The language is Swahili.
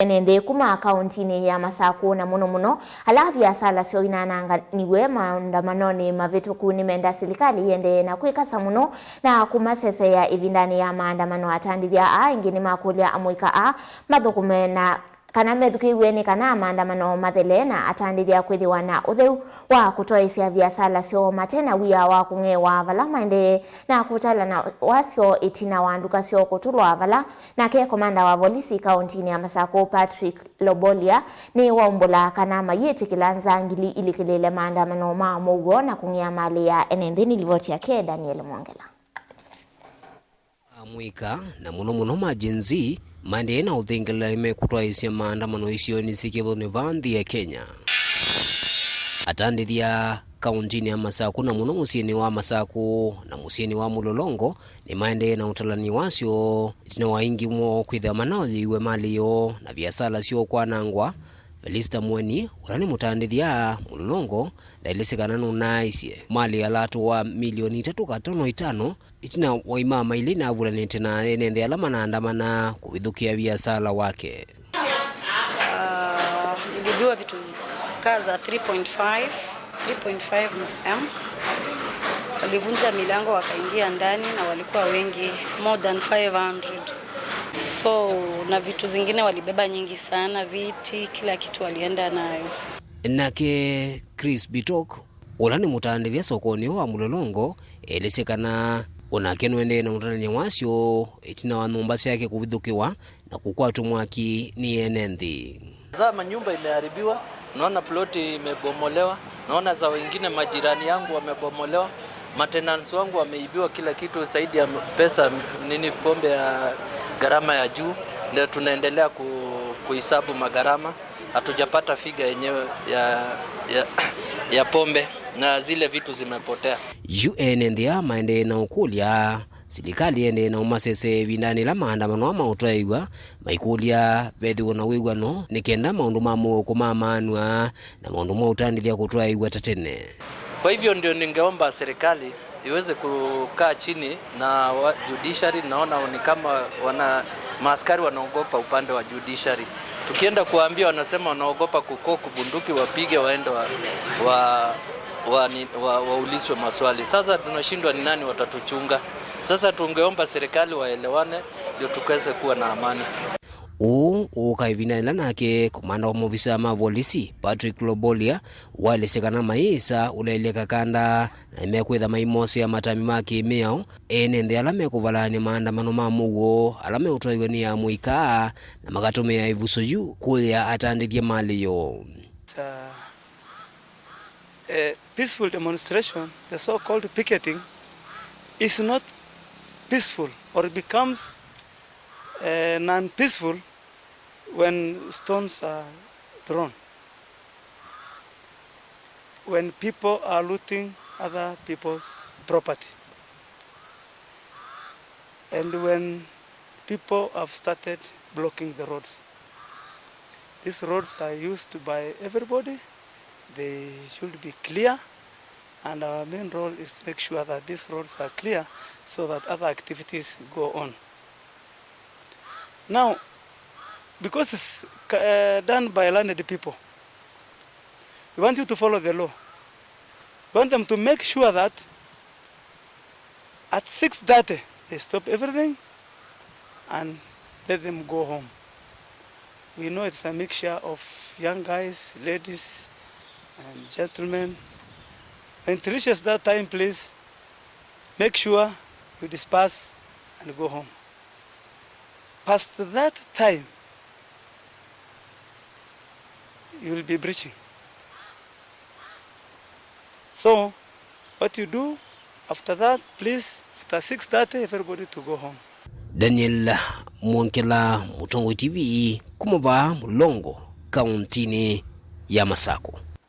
Enende kuma kauntini ya Masako na muno halafu ya sala sio inananga niwe maandamano ni mavituku ni menda serikali yende na kuikasa muno na kumasese ya ivindani ya maandamano atandi vya ingini makulia amuika mathukume na kana methukiwe ni kana maandamano mathele na atandi vya kwithiwa na utheu wa kutoa isia vya sala sio matena wia wa kungewa vala maende na kutala na wasio itina wanduka sio kutulwa vala na ke komanda wa polisi kauntini ya Masako Patrick Lobolia ni waumbula kana mayeti kilanza ngili ilikilele maandamano mamugo na kungia mali ya enendeni livoti ya ke Daniel Mwangela Amuika na muno majinzi mande na uthengela ime kutoa isia maandamano isio ni sikivu ni vandhi ya Kenya atandithia kauntini ya Masako na muno musieni wa Masako na musieni wa Mulolongo ni maende na utalani wasio itina waingi mo kwitha manaozi iwe mali yo na biasala sio kwa nangwa Felista Mweni urani mutandithia Mulolongo na ilisikana nunaisie mali ya latu wa milioni 3.5 itina waimama ili na avuranite na enende alama na andamana kuwithukia biasala wake. Nilibiwa vitu kaza 3.5 m. Walivunja milango wakaingia ndani na walikuwa wengi, more than 500. So na vitu zingine walibeba nyingi sana, viti, kila kitu walienda nayo. Nake Chris Bitok ulani mutandithia sokoni wa Mulolongo elisekana onake nwende na utalani wasio itina wa numbasi yake kuwithukiwa na kukwatu mwaki ni enenthi. Zama nyumba imeharibiwa, naona ploti imebomolewa, naona za wengine majirani yangu wamebomolewa, maintenance wangu wameibiwa kila kitu zaidi ya pesa pombe ya gharama ya juu. Ndio tunaendelea kuhesabu magarama, hatujapata figa yenyewe ya pombe na zile vitu zimepotea. UN ndia maende na ukulia serikali ende na umasese vindani la maandamano ama utoigwa maikulia vethiwo na wigwano nikenda maundu mamo kumamanwa na maundu mo utandithia kutoigwa tatene. Kwa hivyo ndio ningeomba serikali iweze kukaa chini na judiciary. Naona ni kama maaskari wanaogopa upande wa judiciary. Tukienda kuambia wanasema wanaogopa kubunduki wapige waende waulizwe maswali. Sasa tunashindwa ni nani watatuchunga. Sasa tungeomba serikali waelewane ndio tukaweze kuwa na amani. Ukaivinana nake komanda wa movisa ma polisi Patrick Lobolia walisekana maisa ulaileka kanda na imekwetha maimosi ya matami make miao enende alame kuvalani maandamano mamugo alame utoiwe ni amuika na magatumia ivuso yu kuya atandithia mali yo. A peaceful demonstration, the so-called picketing, is not peaceful or becomes non-peaceful when stones are thrown, when people are looting other people's property, and when people have started blocking the roads. These roads are used by everybody. They should be clear, and our main role is to make sure that these roads are clear so that other activities go on. Now, because it's done by learned people, we want you to follow the law. We want them to make sure that at 6:30 they stop everything and let them go home. We know it's a mixture of young guys, ladies, and gentlemen. When it reaches that time, please make sure you disperse and go home. Past that time, you will be breaching. So, what you do after that, please, after 6:30, everybody to go home. Daniel Mwangela, Mutongo TV, kumava Mulolongo, kauntini ya Masako.